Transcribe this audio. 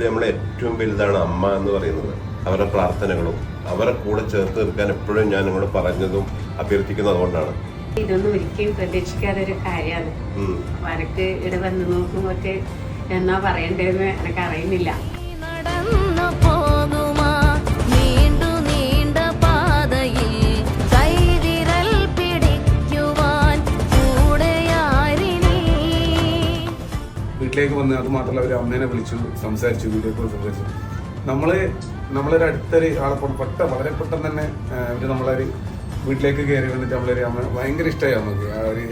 നമ്മളെ ഏറ്റവും വലുതാണ് അമ്മ എന്ന് പറയുന്നത്. അവരുടെ പ്രാർത്ഥനകളും അവരെ കൂടെ ചേർത്ത് നിർത്താൻ എപ്പോഴും ഞാൻ നിങ്ങളോട് പറഞ്ഞതും അഭ്യർത്ഥിക്കുന്നത് അതുകൊണ്ടാണ്. ഇതൊന്നും ഒരിക്കലും പ്രതീക്ഷിക്കാതെ ഒരു കാര്യമാണ്. വരക്ക് ഇവിടെ വന്ന് നോക്കുമ്പോഴൊക്കെ എന്നാ പറയണ്ടേന്ന് എനിക്ക് അറിയുന്നില്ല. വീട്ടിലേക്ക് വന്ന് അത് മാത്രമല്ല അവർ അമ്മേനെ വിളിച്ചു സംസാരിച്ചു, വീഡിയോ കോൾ സംസാരിച്ചു. നമ്മളൊരു അടുത്തൊരു ആളെ വളരെ പെട്ടെന്ന് തന്നെ അവർ നമ്മളൊരു വീട്ടിലേക്ക് കയറി വന്നിട്ട് നമ്മളൊരു അമ്മ ഭയങ്കര ഇഷ്ടമായി നമുക്ക്. ആ ഒരു